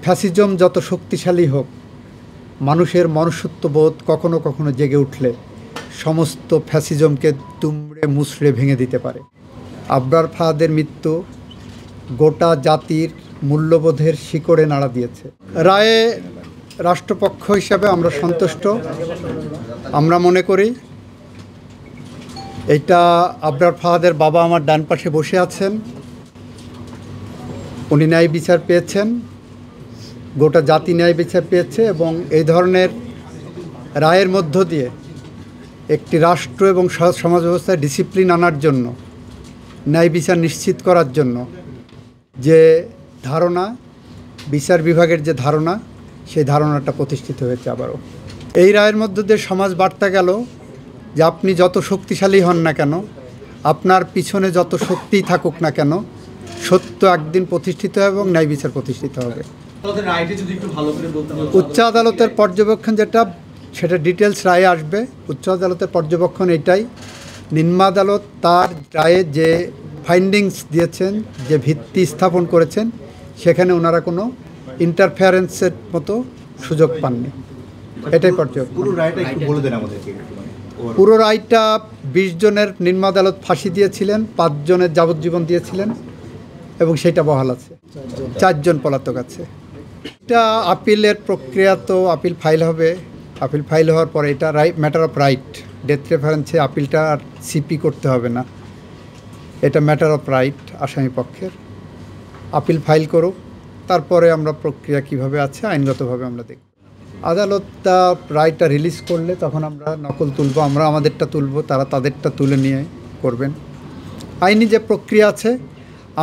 Fascism যত শক্তিশালী হোক, মানুষের মনুষ্যত্ববোধ কখনো কখনো জেগে উঠলে সমস্ত ফ্যাসিজমকে দুমড়ে মুচড়ে ভেঙে দিতে পারে। আবরার ফাহাদের মৃত্যু গোটা জাতির মূল্যবোধের শিকড়ে নাড়া দিয়েছে। রায়ে রাষ্ট্রপক্ষ হিসাবে আমরা সন্তুষ্ট। আমরা মনে করি এইটা আবরার ফাহাদের বাবা আমার ডান পাশে বসে আছেন, উনি ন্যায় বিচার পেয়েছেন, গোটা জাতি ন্যায় বিচার পেয়েছে এবং এই ধরনের রায়ের মধ্য দিয়ে একটি রাষ্ট্র এবং সমাজ ব্যবস্থায় ডিসিপ্লিন আনার জন্য, ন্যায় বিচার নিশ্চিত করার জন্য যে ধারণা, বিচার বিভাগের যে ধারণা, সেই ধারণাটা প্রতিষ্ঠিত হয়েছে আবারও। এই রায়ের মধ্য দিয়ে সমাজ বার্তা গেল যে আপনি যত শক্তিশালী হন না কেন, আপনার পিছনে যত শক্তিই থাকুক না কেন, সত্য একদিন প্রতিষ্ঠিত হবে এবং ন্যায় বিচার প্রতিষ্ঠিত হবে। উচ্চ আদালতের পর্যবেক্ষণ যেটা, সেটা ডিটেলস রায়ে আসবে। উচ্চ আদালতের পর্যবেক্ষণ এটাই, নিম্ন আদালত তার রায়ে যে ফাইন্ডিংস দিয়েছেন, যে ভিত্তি স্থাপন করেছেন, সেখানে ওনারা কোনো ইন্টারফেয়ারেন্সের মতো সুযোগ পাননি। এটাই পর্যবেক্ষণ। পুরো রায়টা 20 জনের নিম্ন আদালত ফাঁসি দিয়েছিলেন, 5 জনের যাবজ্জীবন দিয়েছিলেন এবং সেটা বহাল আছে। 4 জন পলাতক আছে। এটা আপিলের প্রক্রিয়া, তো আপিল ফাইল হবে। আপিল ফাইল হওয়ার পরে এটা ম্যাটার অফ রাইট, ডেথ রেফারেন্সে আপিলটা আর সিপি করতে হবে না, এটা ম্যাটার অফ রাইট আসামি পক্ষের। আপিল ফাইল করুক, তারপরে আমরা প্রক্রিয়া কিভাবে আছে আইনগতভাবে আমরা দেখব। আদালতটা রায়টা রিলিজ করলে তখন আমরা নকল তুলব, আমরা আমাদেরটা তুলব, তারা তাদেরটা তুলে নিয়ে করবেন। আইনি যে প্রক্রিয়া আছে,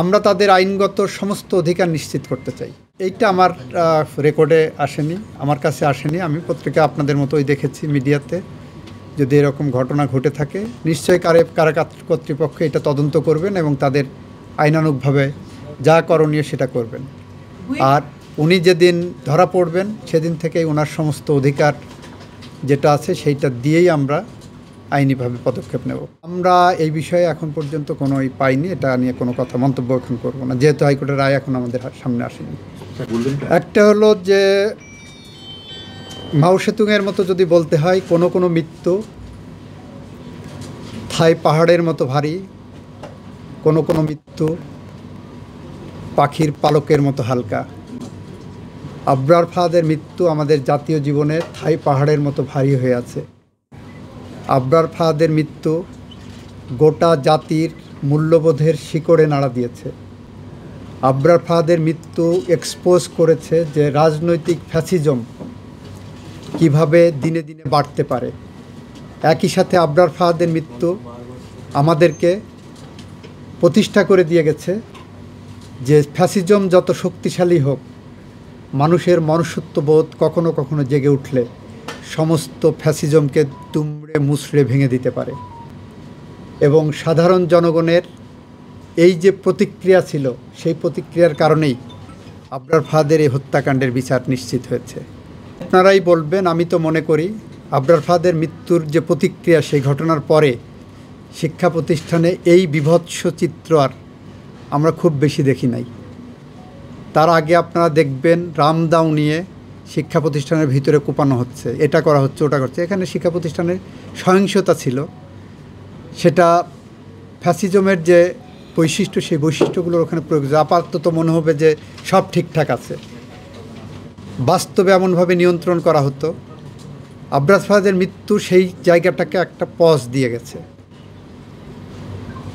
আমরা তাদের আইনগত সমস্ত অধিকার নিশ্চিত করতে চাই। এইটা আমার রেকর্ডে আসেনি, আমার কাছে আসেনি। আমি পত্রিকা আপনাদের মতোই দেখেছি, মিডিয়াতে। যদি এরকম ঘটনা ঘটে থাকে, নিশ্চয়ই কারাগার কর্তৃপক্ষ এটা তদন্ত করবেন এবং তাদের আইনানুগভাবে যা করণীয় সেটা করবেন। আর উনি যেদিন ধরা পড়বেন সেদিন থেকেই ওনার সমস্ত অধিকার যেটা আছে সেইটা দিয়েই আমরা আইনিভাবে পদক্ষেপ নেব। আমরা এই বিষয়ে এখন পর্যন্ত কোনো পাইনি, এটা নিয়ে কোনো কথা মন্তব্য এখন করবো না, যেহেতু হাইকোর্টের রায় এখন আমাদের সামনে আসেনি। একটা হলো যে মাও সেতুংয়ের মতো যদি বলতে হয়, কোনো মৃত্যু থাই পাহাড়ের মতো ভারী, কোনো মৃত্যু পাখির পালকের মতো হালকা। আবরার ফাহাদের মৃত্যু আমাদের জাতীয় জীবনের থাই পাহাড়ের মতো ভারী হয়ে আছে। আবরার ফাহাদের মৃত্যু গোটা জাতির মূল্যবোধের শিকড়ে নাড়া দিয়েছে। আবরার ফাহাদের মৃত্যু এক্সপোজ করেছে যে রাজনৈতিক ফ্যাসিজম কিভাবে দিনে দিনে বাড়তে পারে। একই সাথে আবরার ফাহাদের মৃত্যু আমাদেরকে প্রতিষ্ঠা করে দিয়ে গেছে যে ফ্যাসিজম যত শক্তিশালী হোক, মানুষের মনুষ্যত্ববোধ কখনো কখনো জেগে উঠলে সমস্ত ফ্যাসিজমকে দুমড়ে মুচড়ে ভেঙে দিতে পারে। এবং সাধারণ জনগণের এই যে প্রতিক্রিয়া ছিল, সেই প্রতিক্রিয়ার কারণেই আবরার ফাহাদের এই হত্যাকাণ্ডের বিচার নিশ্চিত হয়েছে। আপনারাই বলবেন, আমি তো মনে করি আবরার ফাহাদের মৃত্যুর যে প্রতিক্রিয়া, সেই ঘটনার পরে শিক্ষা প্রতিষ্ঠানে এই বীভৎস চিত্র আর আমরা খুব বেশি দেখি নাই। তার আগে আপনারা দেখবেন রামদাও নিয়ে শিক্ষা প্রতিষ্ঠানের ভিতরে কোপানো হচ্ছে, এটা করা হচ্ছে, ওটা করছে। এখানে শিক্ষা প্রতিষ্ঠানের সহিংসতা ছিল, সেটা ফ্যাসিজমের যে বৈশিষ্ট্য, সেই বৈশিষ্ট্যগুলোর ওখানে প্রয়োগ। আপাতত মনে হবে যে সব ঠিকঠাক আছে, বাস্তবে এমনভাবে নিয়ন্ত্রণ করা হতো। আবরার ফাহাদের মৃত্যু সেই জায়গাটাকে একটা পজ দিয়ে গেছে।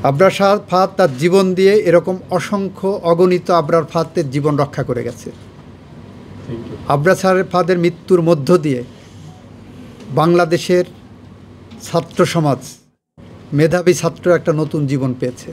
আবরার ফাহাদ তার জীবন দিয়ে এরকম অসংখ্য অগণিত আবরার ফাহাদের জীবন রক্ষা করে গেছে। আবরার ফাহাদের মৃত্যুর মধ্য দিয়ে বাংলাদেশের ছাত্র সমাজ, মেধাবী ছাত্র একটা নতুন জীবন পেয়েছে।